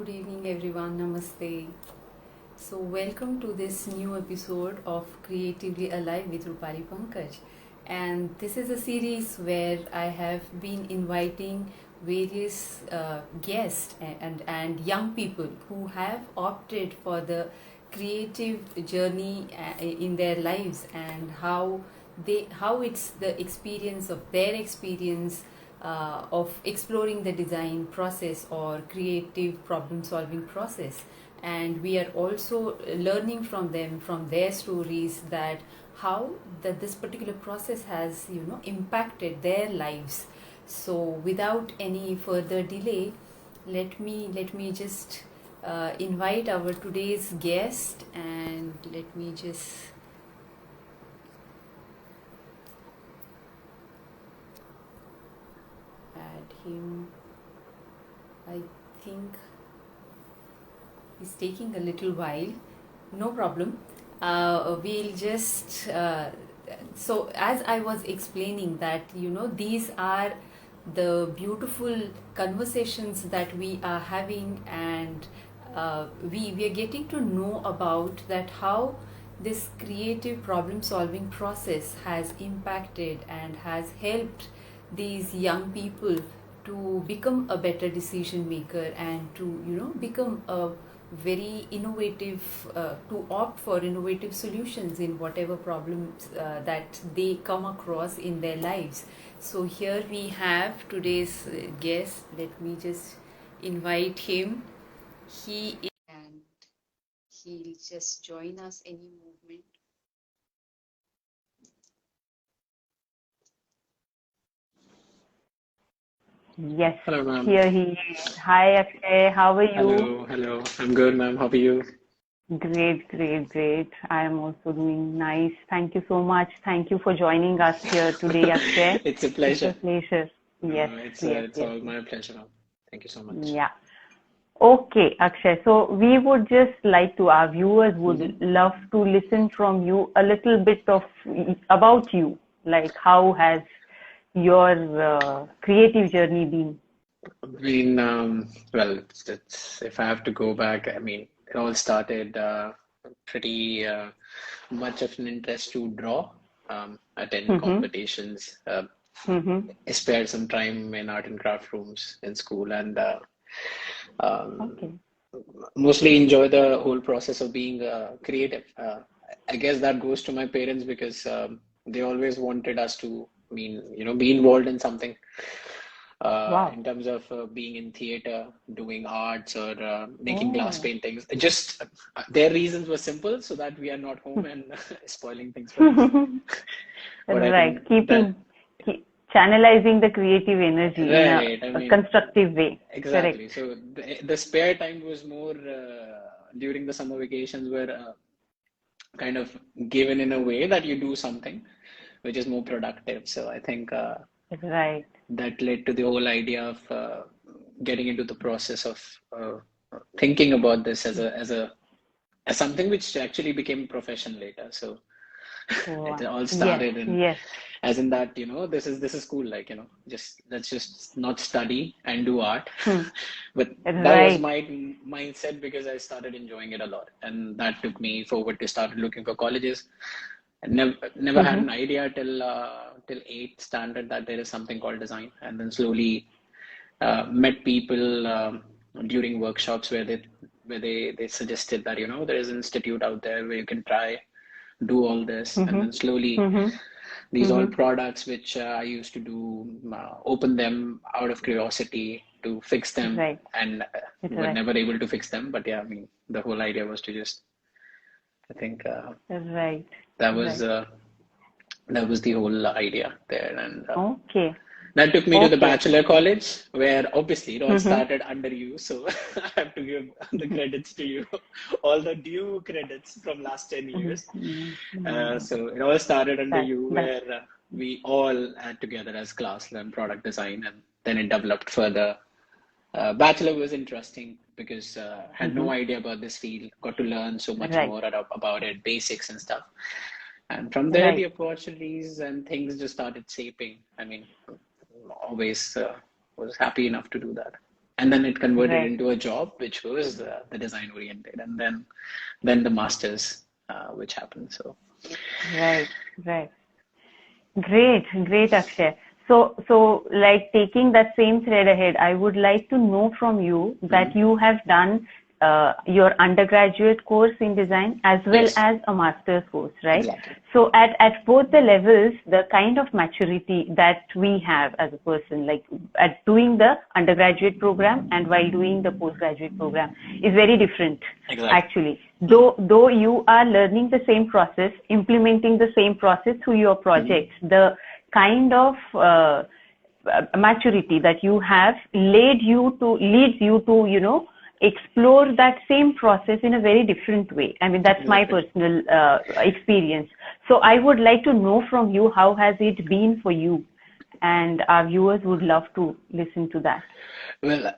Good evening, everyone. Namaste. So, welcome to this new episode of Creatively Alive with Roopali Pankaj. And this is a series where I have been inviting various guests and young people who have opted for the creative journey in their lives, and how it's the experience of their experience of exploring the design process or creative problem solving process. And we are also learning from them, from their stories, that how this particular process has impacted their lives. So without any further delay, let me just invite our today's guest, and let me just add him. I think it's taking a little while. No problem. We'll just so as I was explaining that these are the beautiful conversations that we are having, and we are getting to know about that how this creative problem solving process has impacted and has helped these young people to become a better decision maker, and to become a very innovative, to opt for innovative solutions in whatever problems that they come across in their lives. So here we have today's guest. Let me just invite him. He is, and he'll just join us any movement. Yes, Hello, ma'am. here he is. Hi, Akshay. How are you? Hello. I'm good, ma'am. How are you? Great, great, great. I am also doing nice. Thank you so much. Thank you for joining us here today, Akshay. It's a It's a pleasure. pleasure. Yes, yes, It's yes, all yes. my pleasure, ma'am. Thank you so much. Yeah. Okay, Akshay. So we would just like to, our viewers would hmm love to listen from you a little bit of about you. Like, how has your creative journey been? well, it's if I have to go back, I mean, it all started pretty much of an interest to draw, attend Mm-hmm. competitions, Mm-hmm. spare some time in art and craft rooms in school, and um, Okay. mostly enjoy the whole process of being creative. I guess that goes to my parents because they always wanted us to, be involved in something Wow. in terms of being in theater, doing arts, or making glass Oh. paintings. Just their reasons were simple, so that we are not home and spoiling things for us. But I Right. think that, Channelizing the creative energy in right, a constructive way. exactly. Correct. So the spare time was more during the summer vacations, were kind of given in a way that you do something which is more productive. So I think Right. that led to the whole idea of getting into the process of uh, thinking about this as something which actually became a profession later. So it Wow. all Yes. started in, Yes. as in that, this is cool, like, just let's just not study and do art. Hmm. But that was Right. my mindset because I started enjoying it a lot, and that took me forward to start looking for colleges. I never had Mm-hmm. an idea till eighth standard that there is something called design, and then slowly met people during workshops where they suggested that there is an institute out there where you can try do all this, and Mm-hmm. then slowly Mm-hmm. these all Mm-hmm. products which I used to do, open them out of curiosity to fix them, Right. and were Right. never able to fix them. But yeah, I mean, the whole idea was to just, I think Right. that was Right. uh, that was the whole idea there, and Okay. that took me to the Okay. bachelor college, where obviously it all Mm-hmm. started under you. So I have to give the credits to you, all the due credits from last 10 years. Mm-hmm. So it all started under you, That. where we all had together as class learned product design, and then it developed further. Bachelor was interesting because had Mm-hmm. no idea about this field, got to learn so much Right. more about it, basics and stuff. And from there, the Right. opportunities and things just started shaping. I mean, always was happy enough to do that. and then it converted Right. into a job, which was the design oriented, and then the masters, which happened. So Right. Right. Great, great, Akshay. So like taking that same thread ahead, I would like to know from you that mhm. you have done your undergraduate course in design as well Yes, as a master's course, right? exactly. So at both the levels, the kind of maturity that we have as a person, like at doing the undergraduate program and while doing the postgraduate program, is very different, Exactly. actually. Mhm, Though you are learning the same process, implementing the same process through your mhm. projects, the kind of maturity that you have leads you to, explore that same process in a very different way. I mean, that's my Exactly. personal experience. So I would like to know from you, how has it been for you? And our viewers would love to listen to that. Well,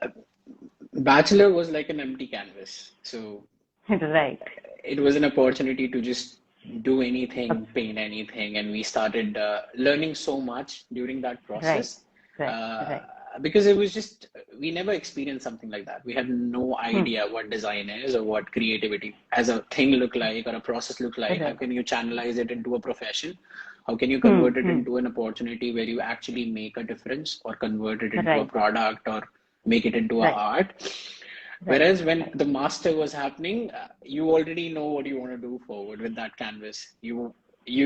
bachelor was like an empty canvas. So Right, it was an opportunity to just do anything, paint anything, and we started learning so much during that right, process. right, Uh, right. because it was just, we never experienced something like that. We had no Hmm. idea what design is or what creativity as a thing look like or a process look like. How Right. can you channelize it into a profession? How can you Hmm. convert it Hmm. into an opportunity where you actually make a difference or convert it into a Right, product or make it into a right, art? right, Whereas when right. the master was happening, you already know what you want to do forward with that canvas. You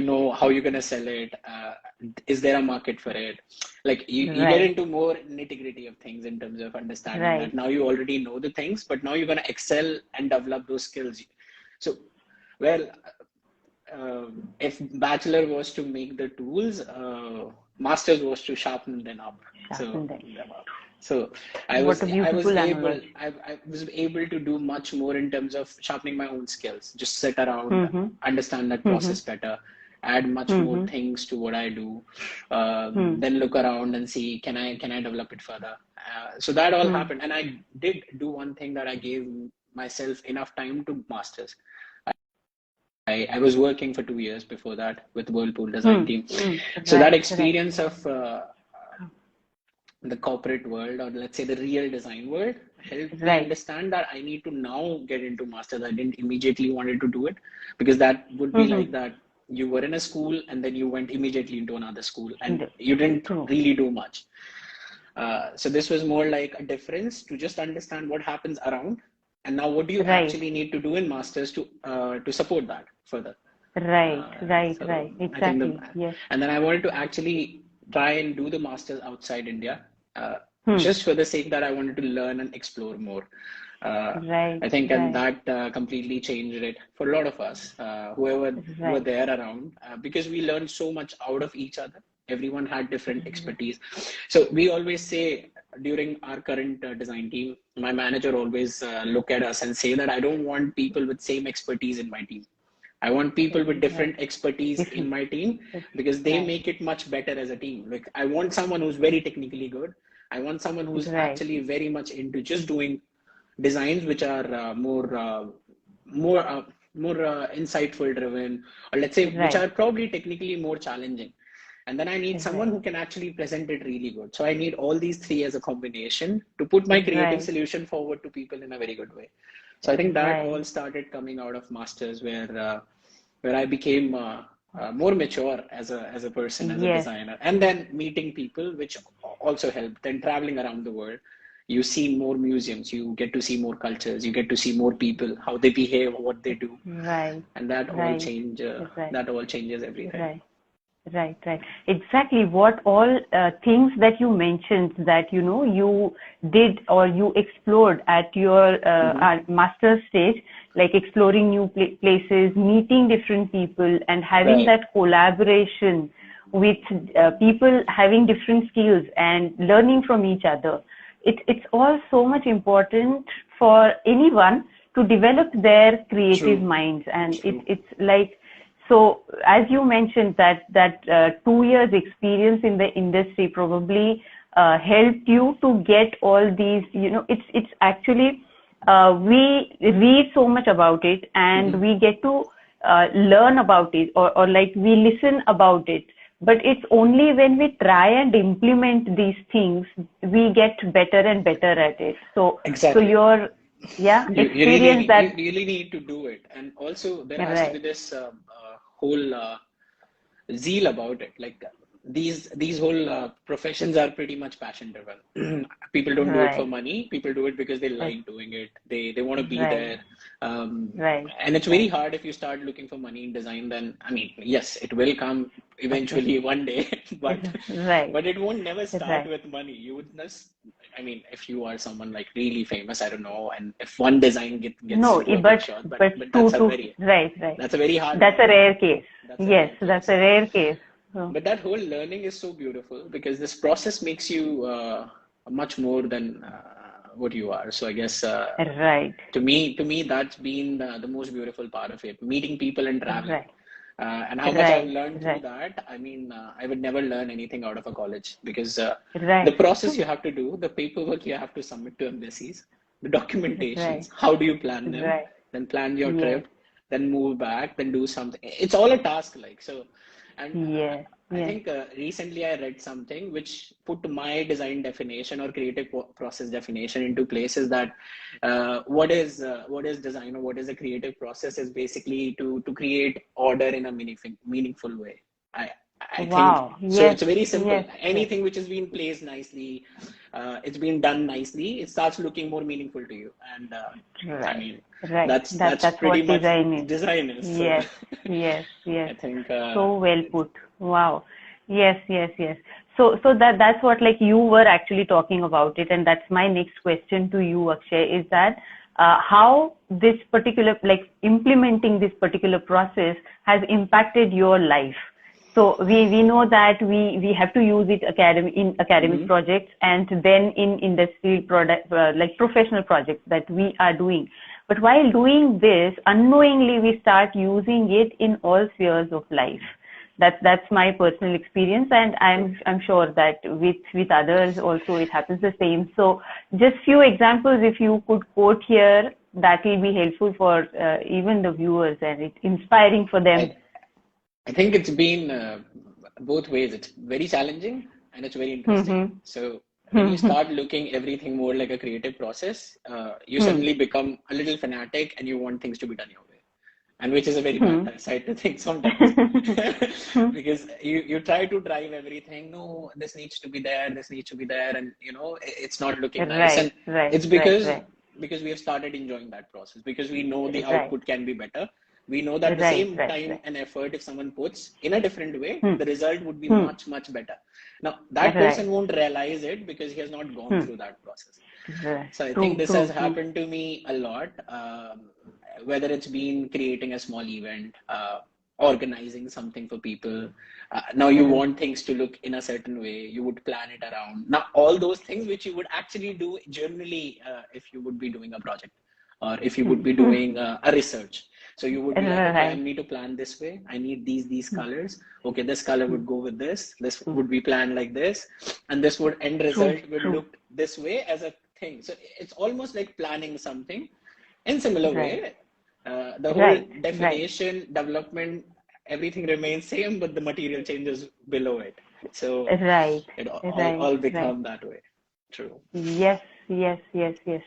know how you're gonna sell it. Is there a market for it? Like you get Right, into more nitty-gritty of things in terms of understanding that right. now you already know the things, but now you're gonna excel and develop those skills. So, well, if bachelor was to make the tools, masters was to sharpen them up. So Sharpen them. so What a I was beautiful able analogy. I was able to do much more in terms of sharpening my own skills. Just sit around, Mm-hmm. understand that Mm-hmm. process better, add much more Mm-hmm. things to what I do, Hmm. then look around and see can I develop it further. So that all Hmm. happened, and I did do one thing that I gave myself enough time to masters. I was working for 2 years before that with Whirlpool design Hmm. team. Hmm. So that Right, right, experience of the corporate world, or let's say the real design world, helped me right. understand that I need to now get into masters. I didn't immediately wanted to do it because that would be Mm-hmm. like that you were in a school and then you went immediately into another school and you didn't True. really do much. So this was more like a difference to just understand what happens around, and now what do you Right, actually need to do in masters to support that further. right, right, So right. I think Exactly. Yes. and then I wanted to actually try and do the masters outside India, Hmm. just for the sake that I wanted to learn and explore more. Uh, Right, I think, and right, that completely changed it for a lot of us, whoever were right. there around, because we learned so much out of each other. Everyone had different expertise. So we always say during our current design team, my manager always look at us and say that I don't want people with same expertise in my team. I want people with Right. different expertise in Different. my team because they Right, make it much better as a team. Like I want someone who's very technically good. I want someone who's right, actually very much into just doing designs which are more more insightful driven, or let's say which right, are probably technically more challenging. And then I need someone right, who can actually present it really good. So I need all these three as a combination to put my creative right, solution forward to people in a very good way. So I think that right. all started coming out of masters, where I became more mature as a person, as a Yes. designer, and then meeting people, which also helped. Then traveling around the world, you see more museums, you get to see more cultures, you get to see more people, how they behave, what they do, Right, and that all right, change. right, That all changes everything. right. Right, right. Exactly. What all things that you mentioned that you did or you explored at your Hmm. master's stage, like exploring new places, meeting different people, and having Right. that collaboration with people having different skills and learning from each other. It's all so much important for anyone to develop their creative True. minds, and True. it's like, so as you mentioned that 2 years experience in the industry probably helped you to get all these. It's actually we read so much about it and Hmm. we get to learn about it, or like we listen about it but it's only when we try and implement these things we get better and better at it. So Exactly. your experience You that really need to do it, and also there has to be right, this whole zeal about it. Like these whole professions are pretty much passion driven. People don't do it for right, money. People do it because they right, like doing it. They want to be right, there. Um, right, and it's very right. hard if you start looking for money in design. Then I mean, yes, it will come Okay, eventually one day, right, but it won't never start right. with money. You would just, I mean, if you are someone like really famous, I don't know, and if one design gets No, you a big shot, but but to right, right. that's a very hard That's one. a rare case. That's a Yes, rare that's case. a rare case. So, But that whole learning is so beautiful because this process makes you much more than what you are. So I guess right, to me, that's been the most beautiful part of it, meeting people and traveling. right, And how much I've right, learned through right, that, I mean, I would never learn anything out of a college because the right, process you have to do, the paperwork you have to submit to embassies, the documentations, right, how do you plan them, right. then plan your Yes, trip, then move back, then do something. It's all a task, like so. And yes, I yes. think recently I read something which put my design definition or creative process definition into places that what is design or what is a creative process is basically to create order in a meaningful way. I I think Wow. so. Yes, It's very simple. yes, yes. Anything which has been placed nicely, it's been done nicely. It starts looking more meaningful to you, and I Right, mean right. that's That's pretty what much design is. design is. So Yes, yes, yes. I think So well put. Wow. Yes, yes, yes. So that's what like you were actually talking about it, and that's my next question to you, Akshay, is that how this particular like implementing this particular process has impacted your life. So we know that we have to use it in academic mhm. projects and then in industrial product like professional projects that we are doing. But while doing this, unknowingly we start using it in all spheres of life. That's my personal experience, and I'm sure that with others also it happens the same. So just few examples if you could quote here, that will be helpful for even the viewers, and it's inspiring for them. I I think it's been both ways. It's very challenging and it's very interesting. Mm-hmm. So when you start looking everything more like a creative process, you suddenly become a little fanatic and you want things to be done your way. And which is a very bad side to think sometimes. Because you try to drive everything. No, this needs to be there, this needs to be there, and you know, it's not looking nice. Right, And right, it's right, right, because we have started enjoying that process, because we know the right, output can be better. We know that the right, same right, time right. and effort, if someone puts in a different way, Hmm. the result would be Hmm. much, much better. Now, that Right. person won't realize it because he has not gone Hmm. through that process. Right. So I think True, this has true, true. happened to me a lot. Whether it's been creating a small event, organizing something for people. Now you Right. want things to look in a certain way. You would plan it around. Now all those things which you would actually do generally if you would be doing a project or if you Hmm. would be Hmm. doing a research. So you would be like, okay, I Right. need to plan this way. I need these Hmm. colors. Okay, this color Hmm. would go with this. This Hmm. would be planned like this, and this would end True, result will true. look this way as a thing. So it's almost like planning something in similar Right. way. The whole Right. Right. definition, development, everything remains same, but the material changes below it. So Right. it Right. all Right. become that way. True. Yes, yes, yes, yes.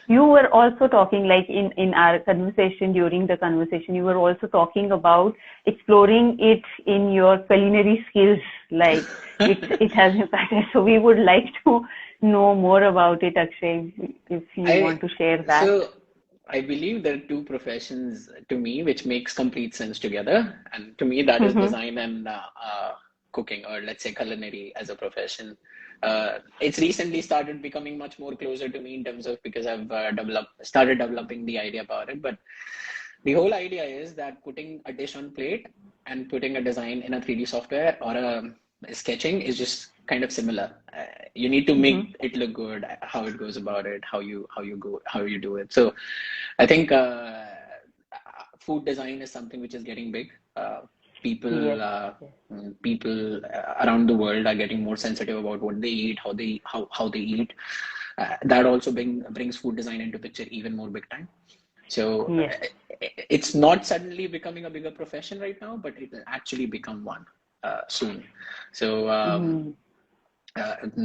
You were also talking, like in our conversation, during the conversation, you were also talking about exploring it in your culinary skills, like it has impacted. So we would like to know more about it, Akshay, if you I want to share that. so I believe there are two professions to me which makes complete sense together, and to me that is Mm-hmm. design and cooking, or let's say culinary as a profession. It's recently started becoming much more closer to me in terms of because I've started developing the idea about it. But the whole idea is that putting a dish on plate and putting a design in a 3D software or a sketching is just kind of similar. You need to Mm-hmm. make it look good, how it goes about it, how you do it. So I think food design is something which is getting big. Yes. People Yes. people around the world are getting more sensitive about what they eat, how they eat. That also brings food design into picture even more big time. So Yes. it's not suddenly becoming a bigger profession right now, but it will actually become one. soon. So Mm-hmm.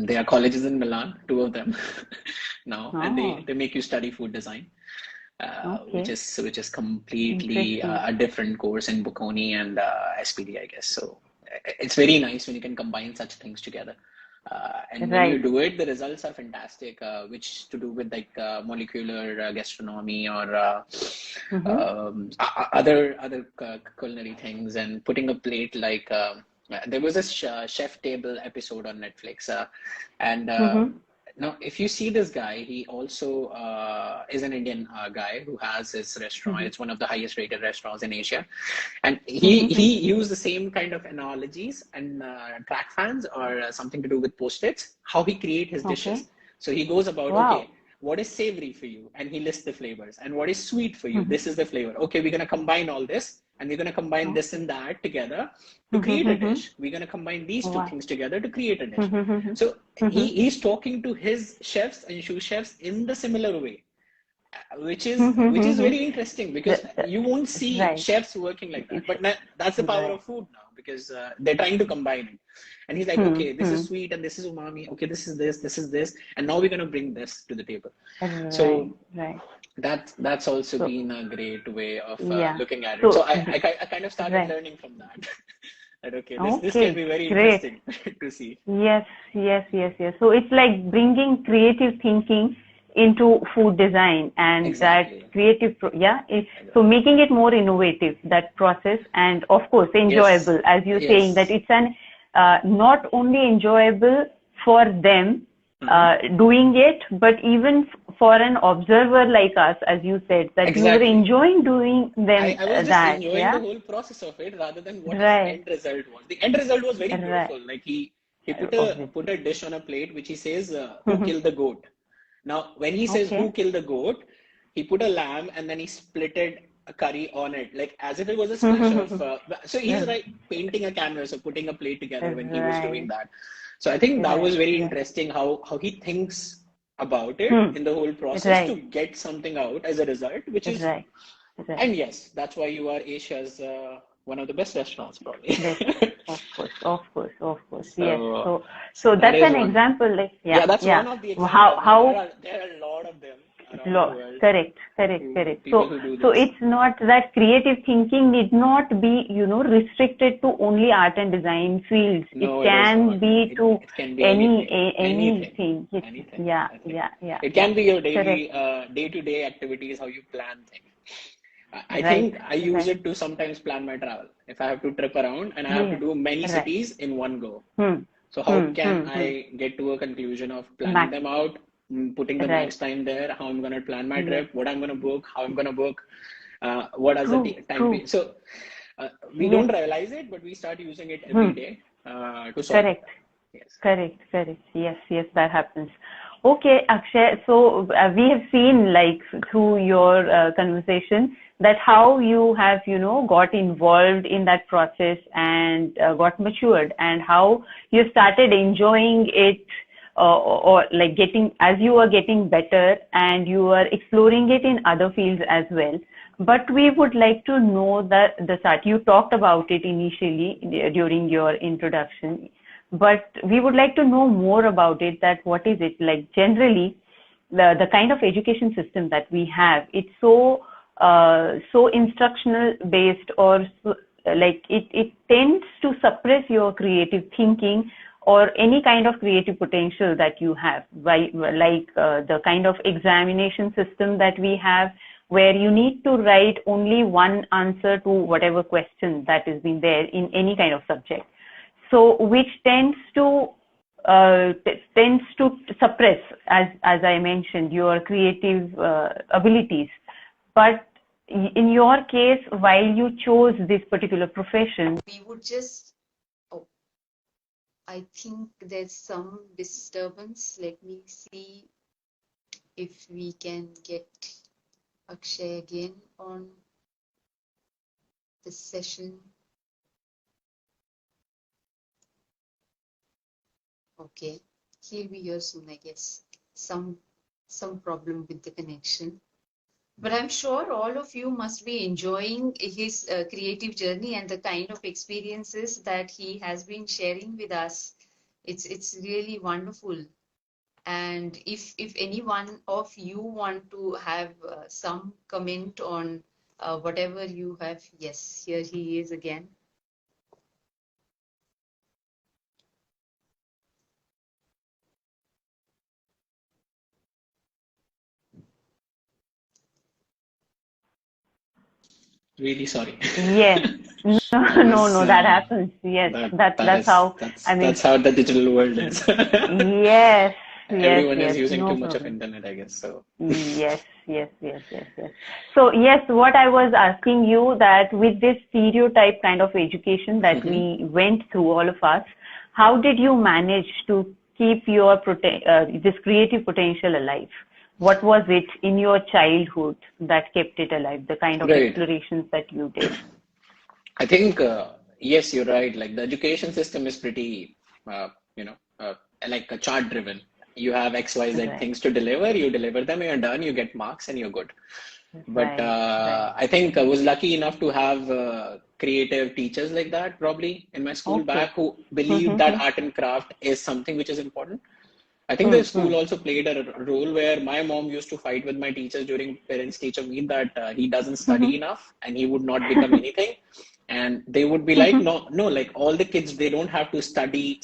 there are colleges in Milan, two of them now, and Oh, they make you study food design, okay. which is completely Interesting. a different course in Bocconi and SPD, I guess. So it's very nice when you can combine such things together. And when you Right. do it, the results are fantastic, which to do with like molecular gastronomy or Mm-hmm. other culinary things, and putting a plate like there was a chef table episode on Netflix, and Mm-hmm. now if you see this guy, he also is an Indian guy who has his restaurant. Mm-hmm. It's one of the highest rated restaurants in Asia, and Mm-hmm. he used the same kind of analogies and track fans or something to do with post-its, how he create his dishes. Okay. So he goes about, okay, Wow. what is savory for you? And he lists the flavors. And what is sweet for you? Mm-hmm. This is the flavor. Okay, we're going to combine all this, and we're going to combine this Okay. and that together to create a Mm-hmm. dish. We're going to combine these two Wow. things together to create a dish. Mm-hmm. So Mm-hmm. he's talking to his chefs and sous chefs in the similar way, which is Mm-hmm. very interesting, because you won't see Right. chefs working like that. It's But that's the power right. of food now, because they're trying to combine it. And he's like, okay, this is Mm-hmm. sweet and this is umami. Okay, this is this, and now we're gonna bring this to the table. Right. So Right. that's also So been a great way of yeah. looking at it. So So I kind of started right. learning from that. That okay, this can Okay. be very Great. interesting to see. Yes, yes, yes, yes. So it's like bringing creative thinking into food design, and that Exactly. yeah, so Exactly. making it more innovative, that process, and of course Yes. enjoyable, as you're saying that Yes. it's an not only enjoyable for them Hmm. doing it, but even for an observer like us, as you said, that you were Exactly. enjoying doing them I was just that, enjoying the yeah, whole process of it rather than what his right, end result was. The end result was very right, beautiful. Like he put obviously. a dish on a plate which he says, "Who killed the goat?" Now, when he says "Who Okay. killed the goat," he put a lamb and then he splitted a curry on it, like as if it was a splash of. So he's like painting a canvas or putting a plate together when he was doing Right, that. So I think that was right, very right. interesting how he thinks about it Hmm. in the whole process to Right, get something out as a result, which is. right, right. And yes, that's why you are Asia's one of the best restaurants, probably. Best, of course, of course, of course. Yes. So, So, so so that that's is an one. example. Like, Yeah, yeah, that's yeah. one of the How, examples. Now how there are a lot of them around the Law. world Correct, correct, who correct. people So, who do so this. it's not that creative thinking need not be, restricted to only art and design fields. It No, it is can not. be to It can be anything, anything, anything. anything. Yeah, I think yeah, yeah, it yeah. can be your Correct. daily, day-to-day activities, how you plan things. I Right, think I use right. it to sometimes plan my travel. If I have to trip around and I have to Yeah, do many right. cities in one go. Hmm, So how can hmm. I get to a conclusion of planning Max. them out, putting the Right. max time there, how I'm going to plan my Yes. trip, what I'm going to book, how I'm going to book, what does the True, time be? true. So we Yes. don't realize it, but we start using it every Hmm. day to solve it. Correct. Yes. Correct, correct. Yes, yes, that happens. Okay, Akshay. So we have seen, like, through your conversation, that how you have, got involved in that process and got matured, and how you started enjoying it, or like getting, as you are getting better and you are exploring it in other fields as well. But we would like to know that the start. You talked about it initially during your introduction, but we would like to know more about it, that what is it like generally, the kind of education system that we have. It's so so instructional based, or so, like it tends to suppress your creative thinking or any kind of creative potential that you have, by like the kind of examination system that we have, where you need to write only one answer to whatever question that is being there in any kind of subject, so which tends to suppress, as I mentioned, your creative abilities. But in your case, while you chose this particular profession, We would just, oh, I think there's some disturbance. Let me see if we can get Akshay again on the session. Okay, he'll be here soon, I guess. Some some problem with the connection. But I'm sure all of you must be enjoying his creative journey and the kind of experiences that he has been sharing with us. It's really wonderful. And if any one of you want to have some comment on whatever you have, yes, here he is again. Really sorry. Yes. No, I was no, that happens. Yes, that's how, I mean, that's how the digital world is. yes, yes, Everyone is yes, using no too much of problem. internet, I guess. So Yes, yes, yes, yes, yes. So yes, what I was asking you, that with this stereotype kind of education that Mhm. we went through, all of us, how did you manage to keep your this creative potential alive? What was it in your childhood that kept it alive? The kind of Right. explorations that you did. I think, yes, you're right. Like the education system is pretty, you know, like a chart driven. You have X, Y, Z Right, things to deliver, you deliver them, you're done, you get marks, and you're good. But right, right. I think I was lucky enough to have creative teachers like that, probably in my school Okay. back, who believed that Mm-hmm. art and craft is something which is important. I think the Mm-hmm. school also played a role where my mom used to fight with my teachers during parents teacher meet that he doesn't study enough and he would not become anything. And they would be like, no, no, like all the kids, they don't have to study.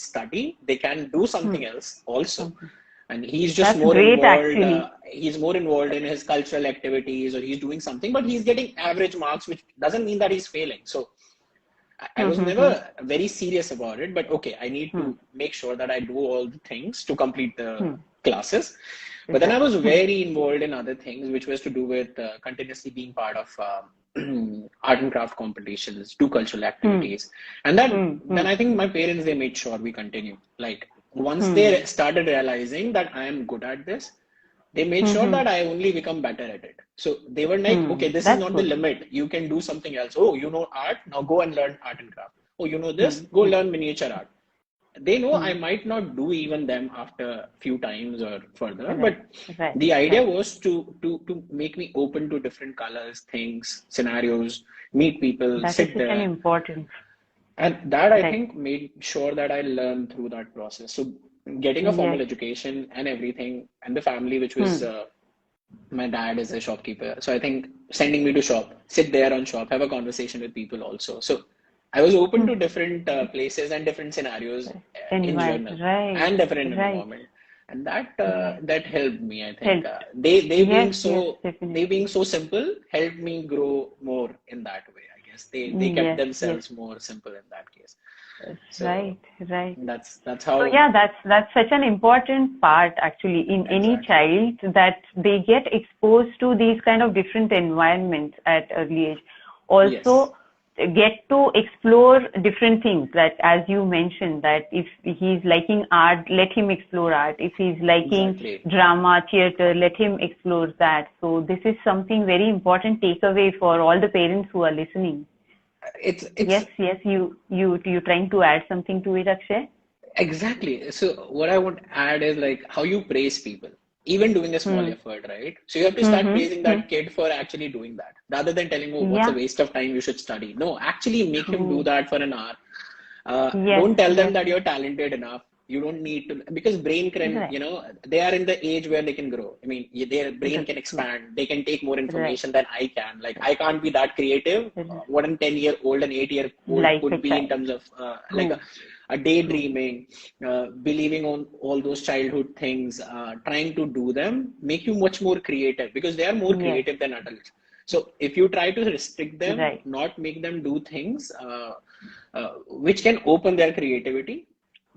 They can do something else also. Something. And he's just That's more great, involved. actually. He's more involved in his cultural activities or he's doing something, but he's getting average marks, which doesn't mean that he's failing. So I was never Mm-hmm. very serious about it, but okay, I need to make sure that I do all the things to complete the classes. But then I Right. was very involved in other things, which was to do with continuously being part of art and craft competitions, do cultural Hmm. activities. And that Hmm. then Hmm. I think my parents, they made sure we continue. Like once they Hmm. started realizing that I am good at this, they made sure Hmm. that I only become better at it. So they were like, Hmm. okay, this is That's not the good. limit. You can do something else. Oh, you know art? Now go and learn art and craft. Oh, you know Hmm. this? Go Hmm. learn miniature art. They know Hmm. I might not do even them after a few times or further, but Right. Right. the idea Right. was to make me open to different colors, things, scenarios, meet people, That is sit such an there. important. And that I Right. think made sure that I learned through that process. So getting a Yes. formal education and everything, and the family, which was Hmm. my dad is a shopkeeper. So I think sending me to shop, sit there on shop, have a conversation with people also. So I was open Hmm. to different places and different scenarios in general Right. and different Right. environment. And that Right. that helped me, I think. Helped. They being Yes. Yes. so Definitely. simple helped me grow more in that way, I guess. They kept Yes. Yes. themselves more simple in that case. So Right. Right. that's So how. yeah, that's such an important part actually in any Exactly. child, that they get exposed to these kind of different environments at early age. Yes, Also get to explore different things, that as you mentioned, that if he's liking art, let him explore art. If he's liking exactly. drama, theater, let him explore that. So this is something very important takeaway for all the parents who are listening. It's Yes, yes, you trying to add something to it, Akshay? exactly. So what I want to add is like how you praise people, even doing a small Hmm. effort, right? So you have to start Mm-hmm. praising Hmm. that kid for actually doing that, rather than telling, "Oh, what's a Yeah, waste of time? You should study." No, actually make him do true. that for an hour. Yes, Don't tell them yes. that you're talented enough. You don't need to, because brain can, Right. they are in the age where they can grow. I mean, their brain can True. expand. They can take more Right. information than I can. Like, I can't be that creative. Right. What a 10-year-old and 8-year-old Like a could be in child. terms of like True. a True. daydreaming, believing on all those childhood things, trying to do them, make you much more creative because they are more Yes. creative than adults. So if you try to restrict them, Right. not make them do things which can open their creativity,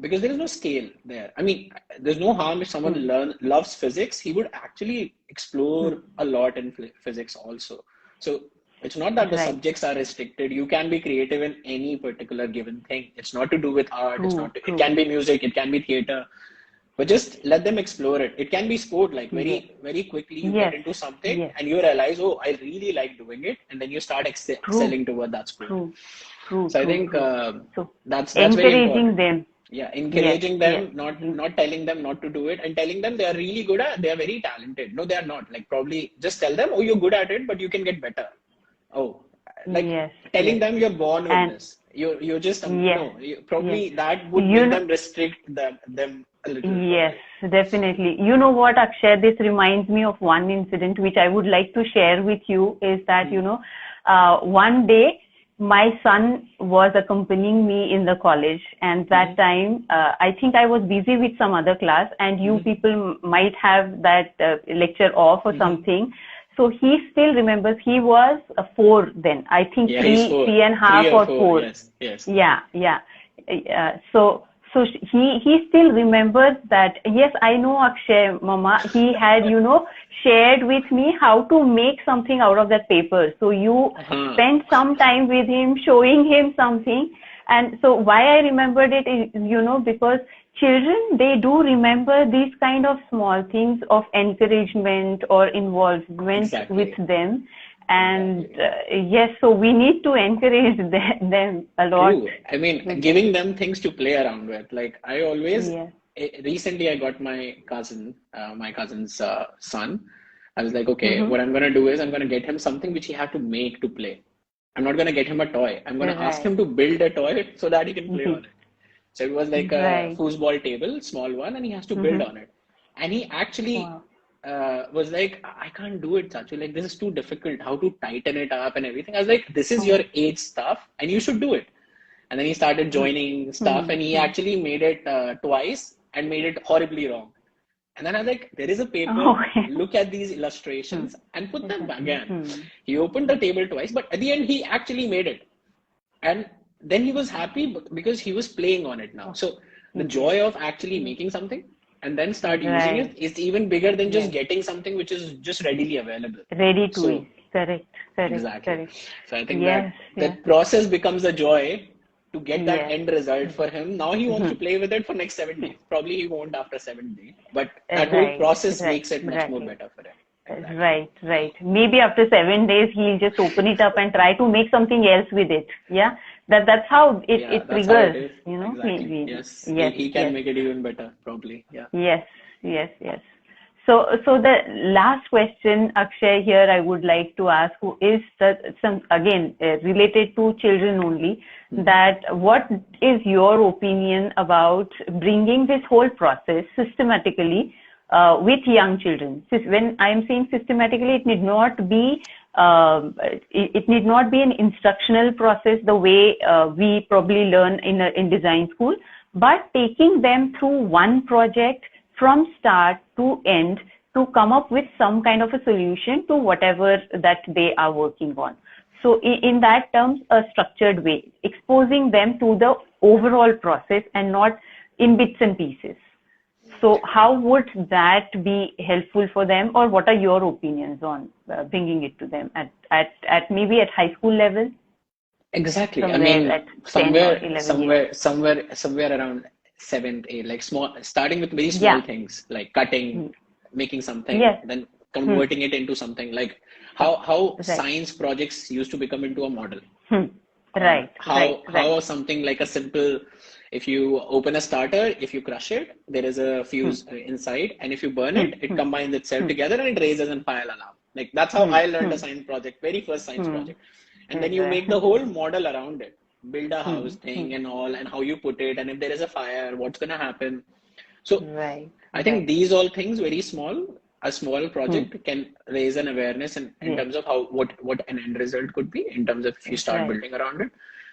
because there is no scale there. I mean, there's no harm if someone Hmm. loves physics, he would actually Hmm. explore a lot in physics also. So it's not that the Right. subjects are restricted. You can be creative in any particular given thing. It's not to do with art. It's True. not to, it True. can be music. It can be theater. But just let them explore it. It can be sport. Like Yes. very quickly, you get Yes. into something Yes. and you realize, oh, I really like doing it, and then you start True. excelling toward that sport. True. True. So I True. think True. So that's very encouraging important. them. Yeah, Yes, encouraging yes. them, not telling them not to do it, and telling them they are really good at, they are very talented. No, they are not. Like probably just tell them, oh, you're good at it, but you can get better. Oh, like Yes, telling yes. them you're born with And this. You're just yes, no. yes. Probably that would You make know, them restrict them a little. yes, Probably. definitely. You know what, Akshay, this reminds me of one incident which I would like to share with you is that, Hmm. one day my son was accompanying me in the college, and that Hmm. time I think I was busy with some other class, and you Hmm. people might have that lecture off or Hmm. something. So he still remembers he was four then. I think Yeah, he's three, four, three and a half 3 or or 4. four. Yes, yes. Yeah, yeah. He still remembers that. Yes, I know Akshay, Mama. He had shared with me how to make something out of that paper. So you Uh-huh. spent some time with him, showing him something. And so why I remembered it is because children, they do remember these kind of small things of encouragement or involvement with Exactly, them. And exactly. yes, so we need to encourage them a lot True. I mean, with this. giving them things to play around with. Like I always, Yes. recently I got my cousin's son. I was like, okay, Mm-hmm. what I'm gonna do is I'm gonna get him something which he had to make to play. I'm not gonna get him a toy. I'm gonna ask Right. him to build a toy so that he can play on Mm-hmm. it. So it was like a Right. foosball table, small one, and he has to build Mm-hmm. on it. And he actually Wow. was like, I can't do it, Chachu. Like, this is too difficult. How to tighten it up and everything. I was like, this is your Oh. age stuff, and you should do it. And then he started joining stuff, and he Mm-hmm. actually made it twice and made it horribly wrong. And then I was like, there is a paper, Okay. look at these illustrations and put them back again. Mm-hmm. He opened the table twice, but at the end, he actually made it. And then he was happy because he was playing on it now. So the Yes. joy of actually making something and then start using it Right. is even bigger than just Right. getting something which is just readily available. Ready to So eat. Correct. Correct. exactly. Correct. So I think Yes. that Yes. that process becomes a joy to get that Yes. end result for him. Now he wants to Mm-hmm. play with it for next 7 days. Probably he won't after 7 days, but that whole Right. process Right. makes it much more Right. better for him. Exactly. Right, right. Maybe after 7 days, he'll just open it up and try to make something else with it. Yeah, that's how it Yeah, it that's how it triggers. is. Exactly. Maybe. Yes, Yes, he can yes, make it even better, probably. Yeah. yes, yes, yes. So the last question, Akshay, here I would like to ask, who is some again related to children only. Hmm. That what is your opinion about bringing this whole process systematically with young children? When I am saying systematically, it need not be it need not be an instructional process the way we probably learn in design school, but taking them through one project from start to end to come up with some kind of a solution to whatever that they are working on. So in that terms, a structured way, exposing them to the overall process and not in bits and pieces. So how would that be helpful for them, or what are your opinions on bringing it to them at maybe at high school level, Exactly. I somewhere mean, at 10 or 11 years? somewhere around seventh, eight, like small, starting with very small Yeah. things like cutting, making something, Yes. then Hmm. converting it into something like how Right. science projects used to become into a model, Hmm. or Right. Right. Right. how something like a simple, if you open a starter, if you crush it, there is a Hmm. fuse inside, and if you burn Hmm. it, it Hmm. combines itself Hmm. together and it raises an fire alarm. Like that's how Hmm. I learned a Hmm. science project, very first science Hmm. project. And then you make Right. the whole model around it, build a Hmm. house Hmm. thing and all, and how you put it, and if there is a fire, what's gonna happen. So Right. I think Right. these all things, very small, a small Hmm. project can raise an awareness in Yes. terms of how what an end result could be in terms of if you start Right. building around it,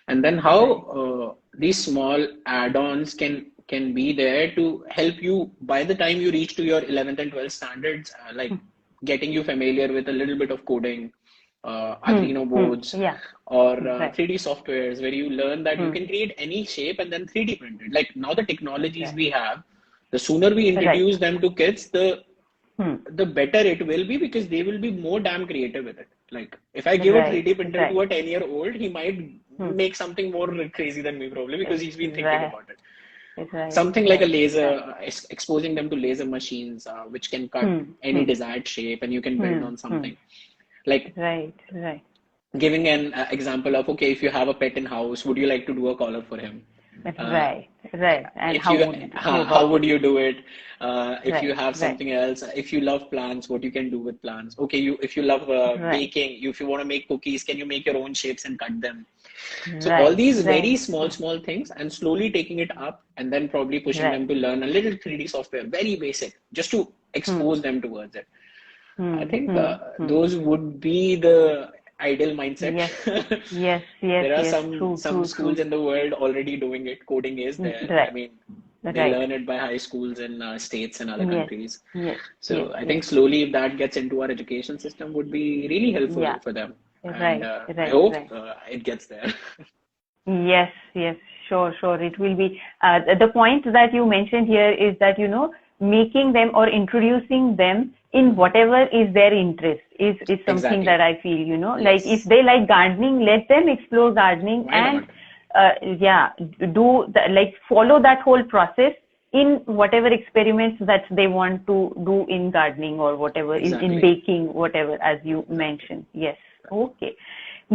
and then how Right. these small add-ons can be there to help you by the time you reach to your 11th and 12th standards, like getting you familiar with a little bit of coding, Hmm. Arduino Hmm. boards, Yeah. or Right. 3D softwares where you learn that you Hmm. can create any shape and then 3D print it. Like now the technologies Right. we have, the sooner we Right. introduce them to kids, Hmm. the better it will be because they will be more damn creative with it. Like if I give a Right. 3D printer to Right. a 10-year-old, he might Hmm. make something more crazy than me probably because he's been thinking Right. about it. Right. Something like a Right. laser, Right. exposing them to laser machines, which can cut Hmm. any Hmm. desired shape and you can build Hmm. on Hmm. something. Like Right. Right. giving an example of, okay, if you have a pet in house, would you like to do a collar for him? Right, right. And If how you would you go how about would it? you do it? If you Right, have right, something else, if you love plants, what you can do with plants? Okay, you if you love right, baking, if you want to make cookies, can you make your own shapes and cut them? So all right, these right, very small things, and slowly taking it up, and then probably pushing right. them to learn a little 3D software, very basic, just to Hmm, expose them towards it. I hmm, think hmm, hmm. those would be the ideal mindset. Yes, yes, yes, There are yes. some True, some true, schools true. in the world already doing it. Coding is there. I Right, mean, they right. learn it by high schools in states and other Yes, countries. yes, yes, So I yes. think slowly, if that gets into our education system, would be really helpful Yeah. for them. And Right, I right, hope right. it gets there. Yes, yes, sure, sure. It will be. The point that you mentioned here is that, making them or introducing them in whatever is their interest is something that Exactly. I feel, like if Yes. they like gardening, let them explore gardening Why and, not? yeah, like follow that whole process in whatever experiments that they want to do in gardening or whatever, in Exactly. baking, whatever, as you Exactly. mentioned. Yes. Okay.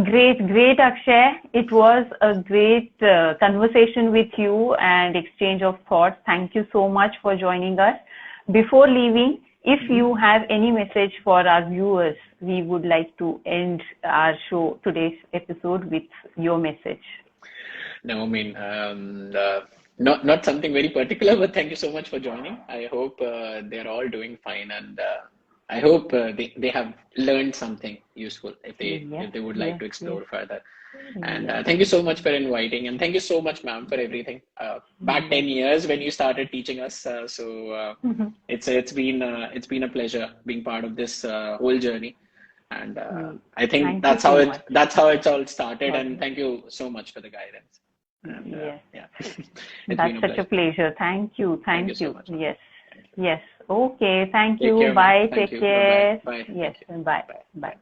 Great, great, Akshay. It was a great conversation with you and exchange of thoughts. Thank you so much for joining us. Before leaving, if Mhm. you have any message for our viewers, we would like to end our show, today's episode, with your message. No, I mean, not something very particular, but thank you so much for joining. I hope they're all doing fine, and I hope they have learned something useful Yes, if they would like yes, to yes, explore further. And yes. thank you so much for inviting, and thank you so much, ma'am, for everything. Back Yes. 10 years when you started teaching us, it's been a pleasure being part of this whole journey. And I think Thank you so much. that's how it's all started. And Okay. thank you so much for the guidance. And Yes. yeah, it's been That's a such a pleasure. pleasure. Thank you. Thank you Thank so you. much, ma'am. Yes. Thank you. Yes. Okay. Thank Take you. care, ma'am. Bye. Thank Take you. Bye bye. care. Bye. Yes. Thank you. Bye. Bye. Bye. Bye.